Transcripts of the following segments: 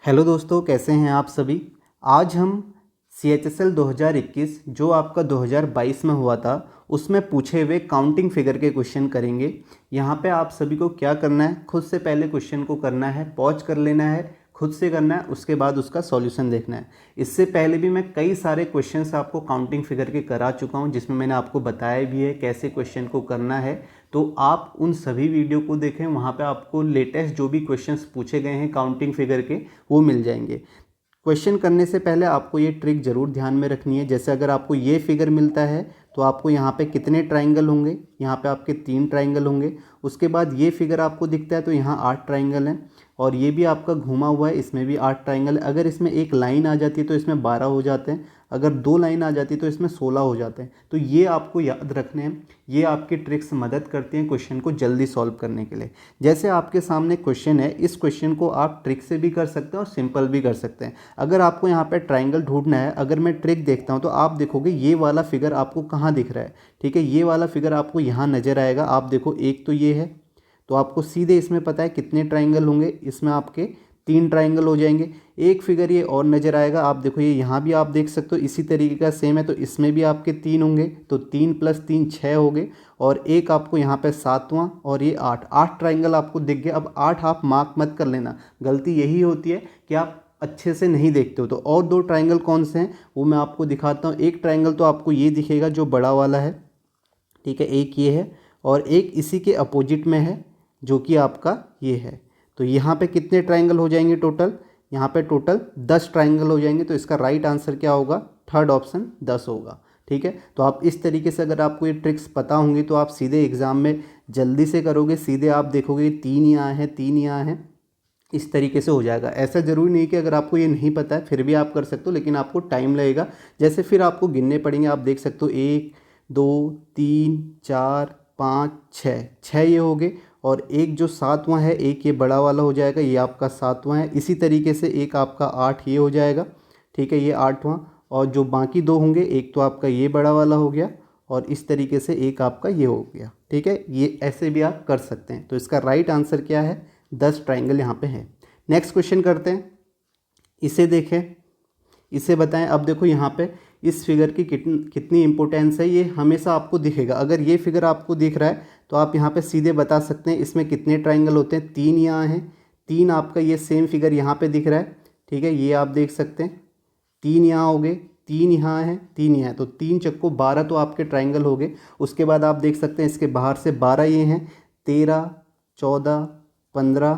Hello दोस्तों, कैसे हैं आप सभी। आज हम CHSL 2021 जो आपका 2022 में हुआ था उसमें पूछे हुए काउंटिंग फिगर के क्वेश्चन करेंगे। यहाँ पे आप सभी को क्या करना है, खुद से पहले क्वेश्चन को करना है, पॉज कर लेना है, खुद से करना है, उसके बाद उसका सॉल्यूशन देखना है। इससे पहले भी मैं कई सारे क्वेश्चंस आपको काउंटिंग फिगर के करा चुका हूँ, जिसमें मैंने आपको बताया भी है कैसे क्वेश्चन को करना है। तो आप उन सभी वीडियो को देखें, वहाँ पे आपको लेटेस्ट जो भी क्वेश्चंस पूछे गए हैं काउंटिंग फिगर के वो मिल जाएंगे। क्वेश्चन करने से पहले आपको ये ट्रिक ज़रूर ध्यान में रखनी है। जैसे अगर आपको ये फिगर मिलता है तो आपको यहाँ पे कितने ट्राइंगल होंगे, यहाँ पे आपके 3 ट्राइंगल होंगे। उसके बाद ये फिगर आपको दिखता है तो यहाँ 8 ट्राइंगल हैं, और ये भी आपका घुमा हुआ है, इसमें भी 8 ट्राइंगल है। अगर इसमें एक लाइन आ जाती है तो इसमें 12 हो जाते हैं, अगर 2 लाइन आ जाती है तो इसमें 16 हो जाते हैं। तो ये आपको याद रखने हैं, ये आपकी ट्रिक्स मदद करती हैं क्वेश्चन को जल्दी सॉल्व करने के लिए। जैसे आपके सामने क्वेश्चन है, इस क्वेश्चन को आप ट्रिक से भी कर सकते हैं और सिंपल भी कर सकते हैं। अगर आपको यहाँ पे ट्राइंगल ढूंढना है, अगर मैं ट्रिक देखता हूँ तो आप देखोगे ये वाला फिगर आपको कहाँ दिख रहा है। ठीक है, ये वाला फिगर आपको यहाँ नज़र आएगा। आप देखो, एक तो ये है, तो आपको सीधे इसमें पता है कितने ट्राइंगल होंगे, इसमें आपके 3 ट्राइंगल हो जाएंगे। एक फिगर ये और नज़र आएगा, आप देखो ये यहाँ भी आप देख सकते हो इसी तरीके का सेम है, तो इसमें भी आपके 3 होंगे, तो 3 + 3 6 हो गए। और एक आपको यहाँ पे 7वां, और ये 8 ट्राइंगल आपको दिख गए। अब 8 आप मार्क मत कर लेना, गलती यही होती है कि आप अच्छे से नहीं देखते हो। तो और 2 ट्राइंगल कौन से हैं वो मैं आपको दिखाता हूँ। एक ट्राइंगल तो आपको ये दिखेगा जो बड़ा वाला है, ठीक है, एक ये है, और एक इसी के अपोजिट में है जो कि आपका ये है। तो यहाँ पे कितने ट्राइंगल हो जाएंगे टोटल, यहाँ पे टोटल 10 ट्राइंगल हो जाएंगे। तो इसका राइट आंसर क्या होगा, थर्ड ऑप्शन 10 होगा। ठीक है, तो आप इस तरीके से अगर आपको ये ट्रिक्स पता होंगी तो आप सीधे एग्ज़ाम में जल्दी से करोगे। सीधे आप देखोगे 3 यहाँ हैं, 3 यहाँ हैं, इस तरीके से हो जाएगा। ऐसा ज़रूरी नहीं कि अगर आपको ये नहीं पता है फिर भी आप कर सकते हो, लेकिन आपको टाइम लगेगा। जैसे फिर आपको गिनने पड़ेंगे, आप देख सकते हो 1 2 3 4 5 6 ये हो गए। और एक जो 7वां है, एक ये बड़ा वाला हो जाएगा, ये आपका 7वां है। इसी तरीके से एक आपका 8 ये हो जाएगा, ठीक है, ये 8वां। और जो बाकी 2 होंगे, एक तो आपका ये बड़ा वाला हो गया, और इस तरीके से एक आपका ये हो गया। ठीक है, ये ऐसे भी आप कर सकते हैं। तो इसका राइट आंसर क्या है, 10 ट्राइंगल यहाँ पे है। नेक्स्ट क्वेश्चन करते हैं, इसे देखें, इसे बताएं। अब देखो यहाँ पे इस फिगर की कितनी इंपॉर्टेंस है, ये हमेशा आपको दिखेगा। अगर ये फिगर आपको दिख रहा है तो आप यहाँ पे सीधे बता सकते हैं इसमें कितने ट्राइंगल होते हैं। 3 यहाँ हैं, 3 आपका ये सेम फिगर यहाँ पे दिख रहा है, ठीक है, ये आप देख सकते हैं। 3 यहाँ हो गए, 3 यहाँ है, 3 यहाँ है, तो 3 चक्को 12 तो आपके ट्राइंगल हो गए। उसके बाद आप देख सकते हैं इसके बाहर से 12 ये हैं, 13 14 15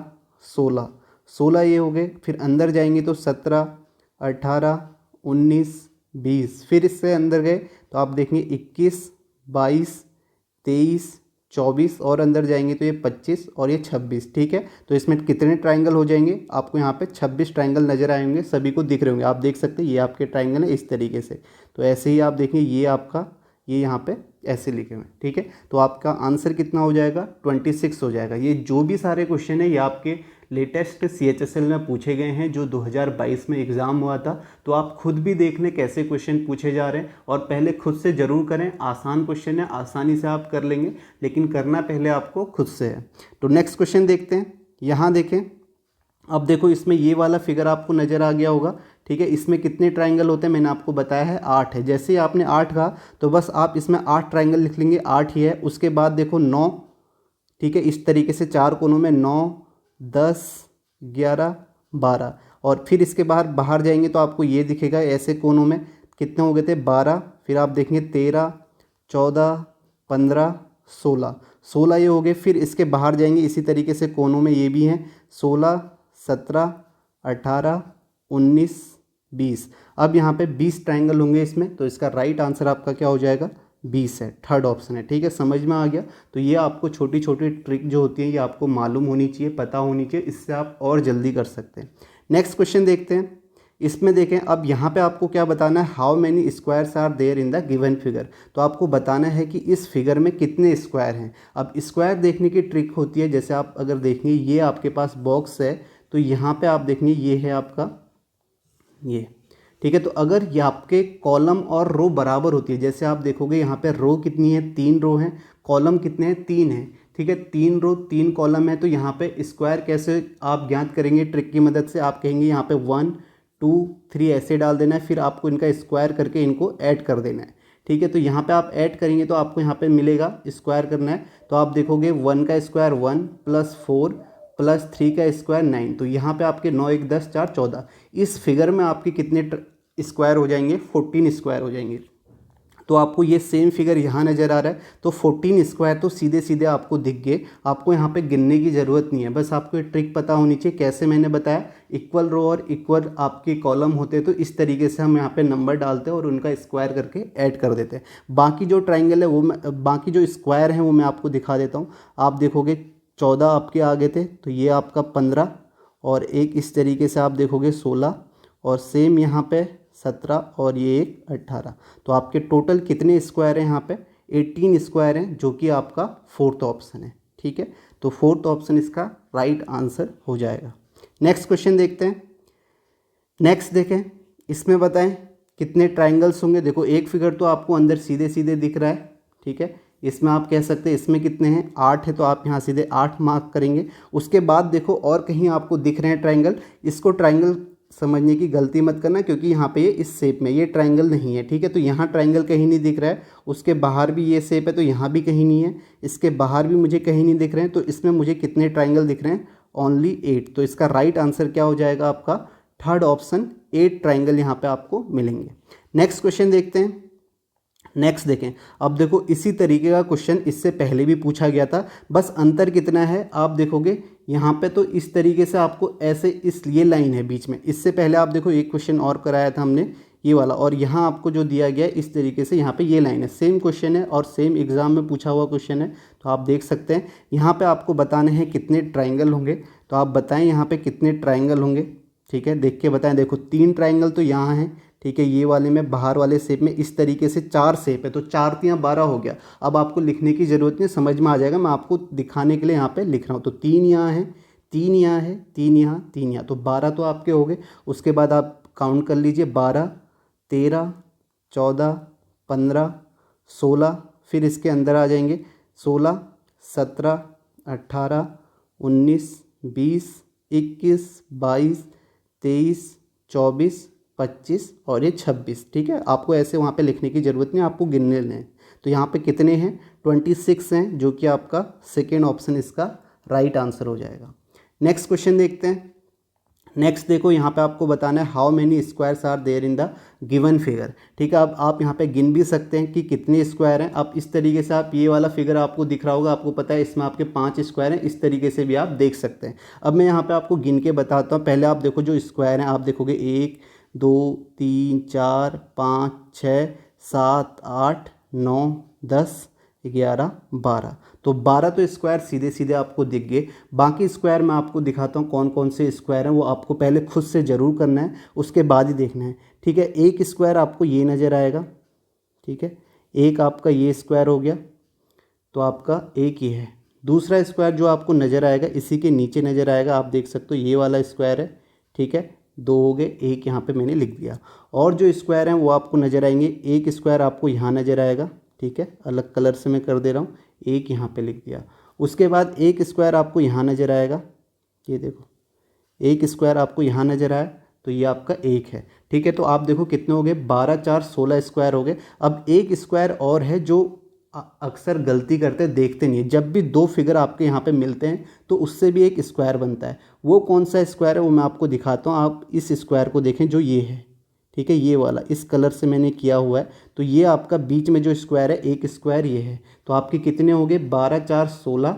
16 ये हो गए। फिर अंदर जाएंगे तो 17 18 19 20, फिर इससे अंदर गए तो आप देखेंगे 21 22 23 24, और अंदर जाएंगे तो ये 25 और ये 26। ठीक है, तो इसमें कितने ट्राइंगल हो जाएंगे, आपको यहाँ पे 26 ट्राइंगल नज़र आएंगे, सभी को दिख रहे होंगे। आप देख सकते हैं ये आपके ट्राइंगल है इस तरीके से। तो ऐसे ही आप देखेंगे ये आपका, ये यहाँ पे ऐसे लिखे हुए हैं। ठीक है, तो आपका आंसर कितना हो जाएगा, 26 हो जाएगा। ये जो भी सारे क्वेश्चन है ये आपके लेटेस्ट CHSL में पूछे गए हैं जो 2022 में एग्ज़ाम हुआ था। तो आप खुद भी देख लें कैसे क्वेश्चन पूछे जा रहे हैं, और पहले खुद से ज़रूर करें। आसान क्वेश्चन है, आसानी से आप कर लेंगे, लेकिन करना पहले आपको खुद से है। तो नेक्स्ट क्वेश्चन देखते हैं, यहाँ देखें। अब देखो इसमें ये वाला फिगर आपको नज़र आ गया होगा, ठीक है। इसमें कितने ट्राइंगल होते हैं मैंने आपको बताया है, 8 है। जैसे ही आपने 8 कहा तो बस आप इसमें 8 ट्राइंगल लिख लेंगे, 8 ही है। उसके बाद देखो 9, ठीक है, इस तरीके से 4 कोनों में 9 10 11 12, और फिर इसके बाहर जाएंगे तो आपको ये दिखेगा ऐसे कोनों में कितने हो गए थे, 12। फिर आप देखेंगे 13 14 15 16 ये हो गए। फिर इसके बाहर जाएंगे इसी तरीके से कोनों में, ये भी हैं 16 17 18 19 20। अब यहाँ पे 20 ट्राइंगल होंगे इसमें, तो इसका राइट आंसर आपका क्या हो जाएगा, 20 है, थर्ड ऑप्शन है। ठीक है, समझ में आ गया। तो ये आपको छोटी छोटी ट्रिक जो होती है ये आपको मालूम होनी चाहिए, पता होनी चाहिए, इससे आप और जल्दी कर सकते हैं। नेक्स्ट क्वेश्चन देखते हैं। इसमें देखें, अब यहाँ पे आपको क्या बताना है, how many squares are there in the given figure. तो आपको बताना है कि इस फिगर में कितने स्क्वायर हैं। अब स्क्वायर देखने की ट्रिक होती है, जैसे आप अगर देखेंगे ये आपके पास बॉक्स है, तो यहाँ पे आप देखेंगे ये है आपका ये, ठीक है। तो अगर ये आपके कॉलम और रो बराबर होती है, जैसे आप देखोगे यहाँ पे रो कितनी है, 3 रो हैं, कॉलम कितने हैं, 3 हैं, ठीक है, 3 रो 3 कॉलम है, तो यहाँ पे स्क्वायर कैसे आप ज्ञात करेंगे ट्रिक की मदद से। आप कहेंगे यहाँ पे 1 2 3 ऐसे डाल देना है, फिर आपको इनका स्क्वायर करके इनको ऐड कर देना है। ठीक है, तो यहाँ पे आप ऐड करेंगे तो आपको यहाँ पे मिलेगा, स्क्वायर करना है तो आप देखोगे 1 का स्क्वायर 1 + 4 + 3 का स्क्वायर 9, तो यहाँ पे आपके 9 1 10 4 14, इस फिगर में आपके कितने स्क्वायर हो जाएंगे, 14 स्क्वायर हो जाएंगे। तो आपको ये सेम फिगर यहाँ नज़र आ रहा है, तो 14 स्क्वायर तो सीधे सीधे आपको दिख गए। आपको यहाँ पे गिनने की ज़रूरत नहीं है, बस आपको ये ट्रिक पता होनी चाहिए। कैसे, मैंने बताया, इक्वल रो और इक्वल आपके कॉलम होते हैं, तो इस तरीके से हम यहाँ पे नंबर डालते हैं और उनका स्क्वायर करके ऐड कर देते हैं। बाकी जो ट्राइंगल है वो बाकी जो स्क्वायर हैं वो मैं आपको दिखा देता हूँ। आप देखोगे 14 आपके आगे थे, तो ये आपका 15, और एक इस तरीके से आप देखोगे 16, और सेम यहाँ पे 17, और ये एक 18। तो आपके टोटल कितने स्क्वायर हैं यहाँ पे, 18 स्क्वायर हैं, जो कि आपका 4th ऑप्शन है। ठीक है, तो 4th ऑप्शन इसका राइट आंसर हो जाएगा। नेक्स्ट क्वेश्चन देखते हैं। नेक्स्ट देखें, इसमें बताएं कितने ट्राइंगल्स होंगे। देखो एक फिगर तो आपको अंदर सीधे सीधे दिख रहा है। ठीक है, इसमें आप कह सकते हैं इसमें कितने हैं, 8 है, तो आप यहाँ सीधे 8 मार्क करेंगे। उसके बाद देखो और कहीं आपको दिख रहे हैं ट्राइंगल, इसको ट्राइंगल समझने की गलती मत करना, क्योंकि यहाँ पे ये इस शेप में, ये ट्राइंगल नहीं है। ठीक है, तो यहाँ ट्राइंगल कहीं नहीं दिख रहा है, उसके बाहर भी ये शेप है तो यहाँ भी कहीं नहीं है, इसके बाहर भी मुझे कहीं नहीं दिख रहे हैं। तो इसमें मुझे कितने ट्राइंगल दिख रहे हैं, ओनली 8। तो इसका राइट आंसर क्या हो जाएगा आपका, 3rd ऑप्शन, 8 ट्राइंगल यहाँ पे आपको मिलेंगे। नेक्स्ट क्वेश्चन देखते हैं। नेक्स्ट देखें, अब देखो इसी तरीके का क्वेश्चन इससे पहले भी पूछा गया था, बस अंतर कितना है आप देखोगे यहाँ पे, तो इस तरीके से आपको ऐसे ये लाइन है बीच में। इससे पहले आप देखो एक क्वेश्चन और कराया था हमने ये वाला, और यहाँ आपको जो दिया गया है इस तरीके से, यहाँ पे ये लाइन है, सेम क्वेश्चन है और सेम एग्जाम में पूछा हुआ क्वेश्चन है। तो आप देख सकते हैं यहाँ पे आपको बताने हैं कितने ट्राइंगल होंगे, तो आप बताएं यहाँ पे कितने ट्राइंगल होंगे। ठीक है, देख के बताएं। देखो 3 ट्राइंगल तो यहाँ हैं। ठीक है, ये वाले में बाहर वाले शेप में इस तरीके से 4 शेप है, तो 4 × 12 हो गया। अब आपको लिखने की ज़रूरत नहीं, समझ में आ जाएगा, मैं आपको दिखाने के लिए यहाँ पे लिख रहा हूँ। तो 3 यहाँ है, 3 यहाँ है, 3 यहाँ, 3 यहाँ, तो 12 तो आपके हो गए। उसके बाद आप काउंट कर लीजिए, 12 13 14 15 16, फिर इसके अंदर आ जाएंगे 16 17 18 19 20 21 22 23 24 25 और ये 26। ठीक है, आपको ऐसे वहाँ पे लिखने की ज़रूरत नहीं, आपको गिनने हैं। तो यहाँ पे कितने हैं, 26 हैं, जो कि आपका 2nd ऑप्शन इसका राइट आंसर हो जाएगा। नेक्स्ट क्वेश्चन देखते हैं। नेक्स्ट देखो, यहाँ पे आपको बताना है how many squares are there in the given figure. ठीक है, अब आप यहाँ पे गिन भी सकते हैं कि कितने स्क्वायर हैं। अब इस तरीके से आप, ये वाला फिगर आपको दिख रहा होगा, आपको पता है इसमें आपके 5 स्क्वायर हैं, इस तरीके से भी आप देख सकते हैं। अब मैं यहाँ पे आपको गिन के बताता हूँ। पहले आप देखो जो स्क्वायर हैं, आप देखोगे 1 2 3 4 5 6 7 8 9 10 11 12, तो 12 तो स्क्वायर सीधे सीधे आपको दिख गए। बाकी स्क्वायर मैं आपको दिखाता हूँ कौन कौन से स्क्वायर हैं, वो आपको पहले खुद से ज़रूर करना है, उसके बाद ही देखना है। ठीक है, एक स्क्वायर आपको ये नज़र आएगा। ठीक है, एक आपका ये स्क्वायर हो गया, तो आपका एक ही है। दूसरा स्क्वायर जो आपको नज़र आएगा इसी के नीचे नज़र आएगा, आप देख सकते हो ये वाला स्क्वायर है। ठीक है, 2 हो गए, एक यहाँ पे मैंने लिख दिया। और जो स्क्वायर हैं वो आपको नज़र आएंगे, एक स्क्वायर आपको यहाँ नज़र आएगा। ठीक है, अलग कलर से मैं कर दे रहा हूँ, एक यहाँ पे लिख दिया। उसके बाद एक स्क्वायर आपको यहाँ नज़र आएगा, ये देखो एक स्क्वायर आपको यहाँ नज़र आया, तो ये आपका एक है। ठीक है, तो आप देखो कितने हो गए, 12 4 16 स्क्वायर हो गए। अब एक स्क्वायर और है जो अक्सर गलती करते देखते नहीं है, जब भी 2 फिगर आपके यहाँ पे मिलते हैं तो उससे भी एक स्क्वायर बनता है। वो कौन सा स्क्वायर है वो मैं आपको दिखाता हूँ। आप इस स्क्वायर को देखें जो ये है। ठीक है, ये वाला इस कलर से मैंने किया हुआ है, तो ये आपका बीच में जो स्क्वायर है, एक स्क्वायर ये है। तो आपके कितने हो गए, 12 4 16,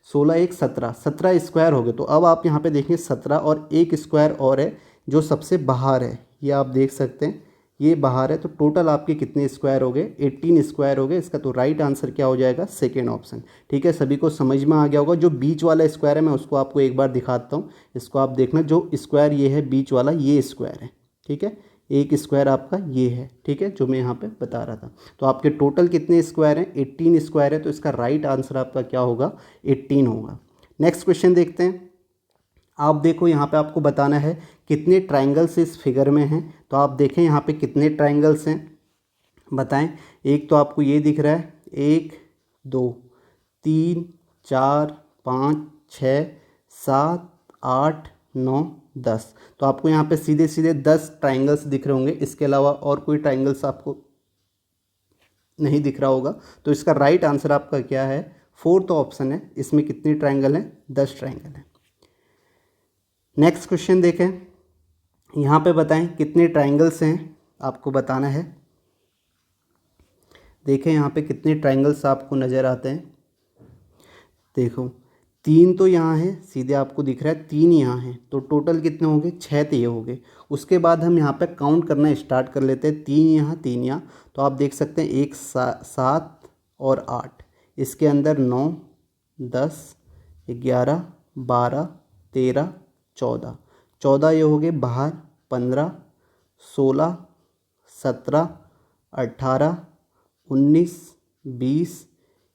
16 1 17, 17 स्क्वायर हो गए। तो अब आप यहाँ पे देखें 17 और एक स्क्वायर और है जो सबसे बाहर है, ये आप देख सकते हैं, ये बाहर है। तो टोटल आपके कितने स्क्वायर हो गए, 18 स्क्वायर हो गए। इसका तो राइट आंसर क्या हो जाएगा, 2nd ऑप्शन। ठीक है, सभी को समझ में आ गया होगा। जो बीच वाला स्क्वायर है मैं उसको आपको एक बार दिखाता हूँ, इसको आप देखना। जो स्क्वायर ये है बीच वाला, ये स्क्वायर है। ठीक है, एक स्क्वायर आपका ये है। ठीक है, जो मैं यहाँ पे बता रहा था। तो आपके टोटल कितने स्क्वायर हैं, 18 स्क्वायर है। तो इसका राइट आंसर आपका क्या होगा, 18 होगा। नेक्स्ट क्वेश्चन देखते हैं। आप देखो यहाँ पे आपको बताना है कितने ट्राइंगल्स इस फिगर में हैं। तो आप देखें यहाँ पे कितने ट्राइंगल्स हैं, बताएं। एक तो आपको ये दिख रहा है, 1 2 3 4 5 6 7 8 9 10। तो आपको यहाँ पे सीधे सीधे 10 ट्राइंगल्स दिख रहे होंगे, इसके अलावा और कोई ट्राइंगल्स आपको नहीं दिख रहा होगा। तो इसका राइट आंसर आपका क्या है? फोर्थ ऑप्शन है। इसमें कितने ट्राइंगल हैं? 10 ट्राइंगल हैं। नेक्स्ट क्वेश्चन देखें, यहाँ पे बताएं कितने ट्राइंगल्स हैं, आपको बताना है। देखें यहाँ पे कितने ट्राइंगल्स आपको नज़र आते हैं। देखो 3 तो यहाँ है, सीधे आपको दिख रहा है 3 यहाँ हैं, तो टोटल कितने हो गए? 6 तो ये हो गए। उसके बाद हम यहाँ पे काउंट करना स्टार्ट कर लेते हैं। 3 यहाँ 3 यहाँ, तो आप देख सकते हैं 1 7 और 8, इसके अंदर 9 10 11 12 13 14, 14 ये हो गए बाहर, 15 16 17 18 19 20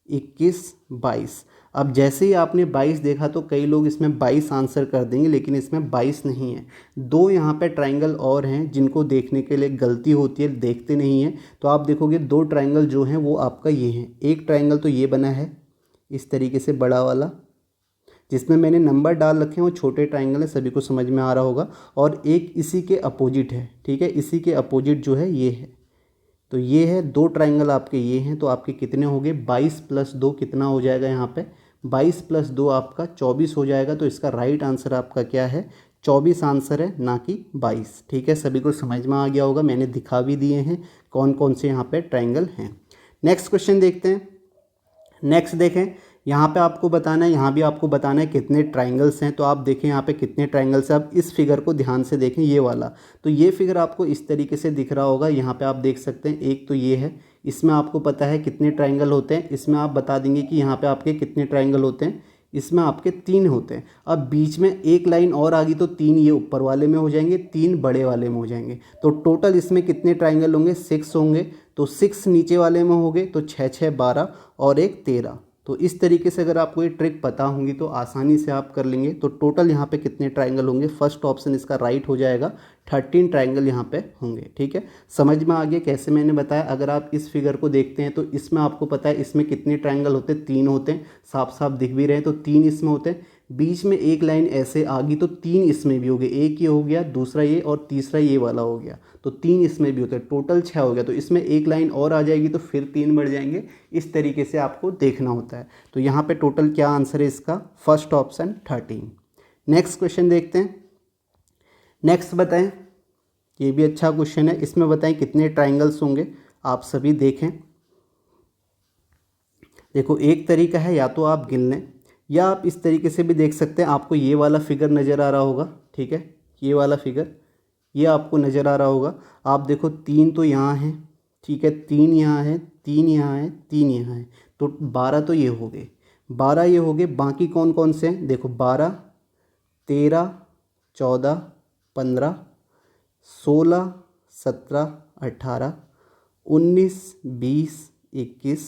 21 22। अब जैसे ही आपने 22 देखा तो कई लोग इसमें 22 आंसर कर देंगे, लेकिन इसमें 22 नहीं है। 2 यहाँ पे ट्राइंगल और हैं जिनको देखने के लिए गलती होती है, देखते नहीं हैं। तो आप देखोगे 2 ट्राइंगल जो हैं वो आपका ये हैं। एक ट्राइंगल तो ये बना है इस तरीके से बड़ा वाला, जिसमें मैंने नंबर डाल रखे हैं, वो छोटे ट्राइंगल है, सभी को समझ में आ रहा होगा। और एक इसी के अपोजिट है, ठीक है, इसी के अपोजिट जो है ये है। तो ये है 2 ट्राइंगल आपके ये हैं। तो आपके कितने हो गए? 22 + 2 कितना हो जाएगा? यहाँ पे 22 + 2 आपका 24 हो जाएगा। तो इसका राइट आंसर आपका क्या है? 24 आंसर है, ना कि 22। ठीक है, सभी को समझ में आ गया होगा, मैंने दिखा भी दिए हैं कौन कौन से यहाँ पे ट्राइंगल हैं। नेक्स्ट क्वेश्चन देखते हैं। नेक्स्ट देखें, यहाँ पे आपको बताना है, यहाँ भी आपको बताना है कितने ट्राइंगल्स हैं। तो आप देखें यहाँ पे कितने ट्राइंगल्स हैं। अब इस फिगर को ध्यान से देखें, ये वाला। तो ये फिगर आपको इस तरीके से दिख रहा होगा। यहाँ पे आप देख सकते हैं, एक तो ये है, इसमें आपको पता है कितने ट्राइंगल होते हैं। इसमें आप बता देंगे कि यहाँ पे आपके कितने ट्राइंगल होते हैं। इसमें आपके 3 होते हैं। अब बीच में एक लाइन और आ गई तो 3 ये ऊपर वाले में हो जाएंगे, 3 बड़े वाले में हो जाएंगे। तो टोटल इसमें कितने ट्राइंगल होंगे? 6 होंगे। तो 6 नीचे वाले में हो गए, तो 6 6 12 और एक 13। तो इस तरीके से अगर आपको ये ट्रिक पता होंगी तो आसानी से आप कर लेंगे। तो टोटल यहाँ पे कितने ट्राइंगल होंगे? फर्स्ट ऑप्शन इसका राइट हो जाएगा, 13 ट्राइंगल यहाँ पे होंगे। ठीक है, समझ में आ गया कैसे मैंने बताया। अगर आप इस फिगर को देखते हैं तो इसमें आपको पता है इसमें कितने ट्राइंगल होते हैं? 3 होते हैं, साफ साफ दिख भी रहे हैं। तो 3 इसमें होते हैं। बीच में एक लाइन ऐसे आ गई तो 3 इसमें भी हो गए। एक ये हो गया, दूसरा ये, और तीसरा ये वाला हो गया। तो 3 इसमें भी होते हैं, टोटल 6 हो गया। तो इसमें एक लाइन और आ जाएगी तो फिर 3 बढ़ जाएंगे। इस तरीके से आपको देखना होता है। तो यहाँ पे टोटल क्या आंसर है इसका? First option 13। नेक्स्ट क्वेश्चन देखते हैं। नेक्स्ट बताएं, ये भी अच्छा क्वेश्चन है। इसमें बताएं कितने ट्राइंगल्स होंगे, आप सभी देखें। देखो एक तरीका है, या तो आप गिन लें या आप इस तरीके से भी देख सकते हैं। आपको ये वाला फिगर नज़र आ रहा होगा, ठीक है, ये वाला फिगर ये आपको नज़र आ रहा होगा। आप देखो 3 तो यहाँ है, ठीक है, 3 यहाँ है, 3 यहाँ है, 3 यहाँ है। तो 12 तो ये हो गए, 12 ये हो गए। बाकी कौन कौन से हैं? देखो 12 13 14 15 16 17 18 19 20 21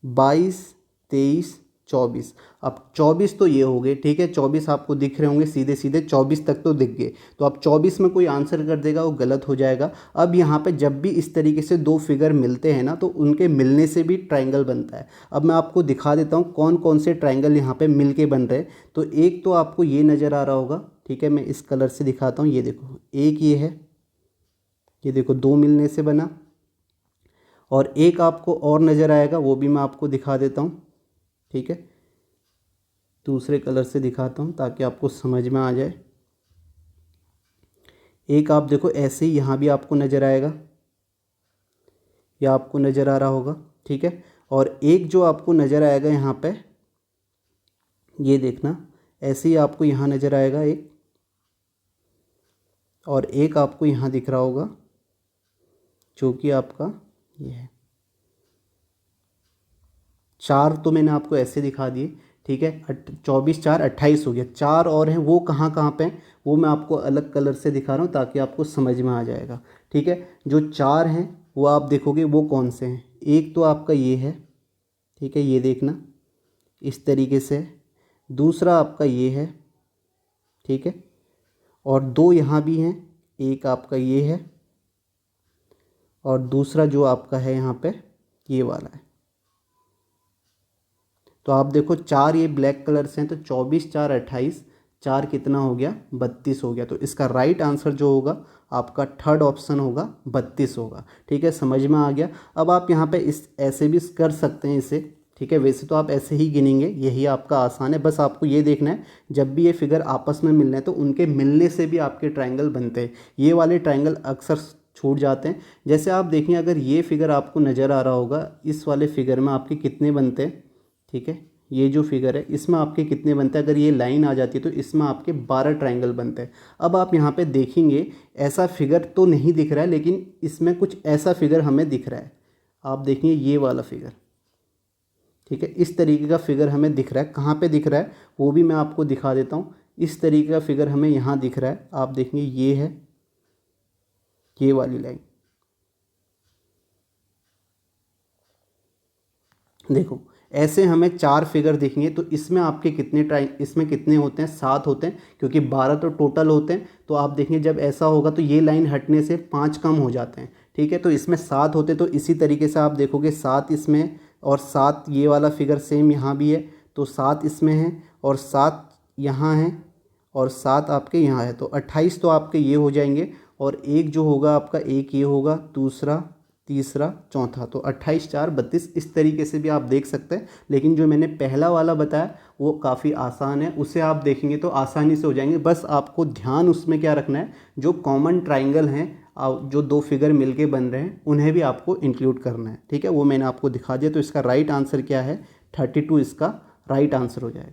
22 23 24। अब 24 तो ये हो गए, ठीक है, 24 आपको दिख रहे होंगे सीधे सीधे, 24 तक तो दिख गए। तो अब 24 में कोई आंसर कर देगा वो गलत हो जाएगा। अब यहाँ पे जब भी इस तरीके से 2 फिगर मिलते हैं ना, तो उनके मिलने से भी ट्राइंगल बनता है। अब मैं आपको दिखा देता हूँ कौन कौन से ट्राइंगल यहाँ पे मिल के बन रहे हैं। तो एक तो आपको ये नज़र आ रहा होगा, ठीक है, मैं इस कलर से दिखाता हूँ। ये देखो एक ये है, ये देखो 2 मिलने से बना। और एक आपको और नज़र आएगा, वो भी मैं आपको दिखा देता हूँ, ठीक है, दूसरे कलर से दिखाता हूँ ताकि आपको समझ में आ जाए। एक आप देखो ऐसे ही यहाँ भी आपको नज़र आएगा, या आपको नज़र आ रहा होगा, ठीक है। और एक जो आपको नज़र आएगा यहाँ पे, ये देखना, ऐसे ही आपको यहाँ नज़र आएगा एक, और एक आपको यहाँ दिख रहा होगा जो कि आपका ये है। 4 तो मैंने आपको ऐसे दिखा दिए, ठीक है, 24 4 28 हो गया। 4 और हैं, वो कहाँ कहाँ पे हैं वो मैं आपको अलग कलर से दिखा रहा हूँ ताकि आपको समझ में आ जाएगा, ठीक है। जो 4 हैं वो आप देखोगे वो कौन से हैं। एक तो आपका ये है, ठीक है, ये देखना इस तरीके से। दूसरा आपका ये है, ठीक है, और 2 यहाँ भी हैं, एक आपका ये है, और दूसरा जो आपका है यहाँ पे ये वाला है। तो आप देखो 4 ये ब्लैक कलर से हैं, तो 24 4 28, 4 कितना हो गया 32 हो गया। तो इसका राइट आंसर जो होगा आपका थर्ड ऑप्शन होगा 32 होगा। ठीक है, समझ में आ गया। अब आप यहाँ पे इस ऐसे भी कर सकते हैं इसे। ठीक है, वैसे तो आप ऐसे ही गिनेंगे, यही आपका आसान है। बस आपको ये देखना है जब भी ये फिगर आपस में मिलना है तो उनके मिलने से भी आपके ट्रायंगल बनते हैं। ये वाले ट्रायंगल अक्सर छूट जाते हैं। जैसे आप देखें, अगर ये फिगर आपको नज़र आ रहा होगा, इस वाले फिगर में आपके कितने बनते हैं। ठीक है, ये जो फिगर है इसमें आपके कितने बनते हैं, अगर ये लाइन आ जाती है तो इसमें आपके 12 ट्रायंगल बनते हैं। अब आप यहाँ पे देखेंगे ऐसा फिगर तो नहीं दिख रहा है, लेकिन इसमें कुछ ऐसा फिगर हमें दिख रहा है। आप देखेंगे ये वाला फिगर। ठीक है, इस तरीके का फिगर हमें दिख रहा है। कहाँ पे दिख रहा है वो भी मैं आपको दिखा देता हूँ। इस तरीके का फिगर हमें यहाँ दिख रहा है। आप देखेंगे ये है ये वाली लाइन। देखो ऐसे हमें 4 फिगर दिखेंगे, तो इसमें आपके इसमें कितने होते हैं, 7 होते हैं, क्योंकि 12 तो टोटल होते हैं। तो आप देखेंगे जब ऐसा होगा तो ये लाइन हटने से 5 कम हो जाते हैं। ठीक है, तो इसमें 7 होते, तो इसी तरीके से आप देखोगे 7 इसमें और 7 ये वाला फिगर सेम यहाँ भी है, तो 7 इसमें है और 7 यहाँ है और 7 आपके यहाँ है। तो 28 तो आपके ये हो जाएंगे, और एक जो होगा आपका, एक ये होगा, दूसरा, तीसरा, चौथा। तो 28 4 32 इस तरीके से भी आप देख सकते हैं। लेकिन जो मैंने पहला वाला बताया वो काफ़ी आसान है, उसे आप देखेंगे तो आसानी से हो जाएंगे। बस आपको ध्यान उसमें क्या रखना है, जो कॉमन ट्राइंगल हैं, जो 2 फिगर मिलके बन रहे हैं, उन्हें भी आपको इंक्लूड करना है। ठीक है, वो मैंने आपको दिखा दिया। तो इसका राइट आंसर क्या है, 32 इसका राइट आंसर हो जाएगा।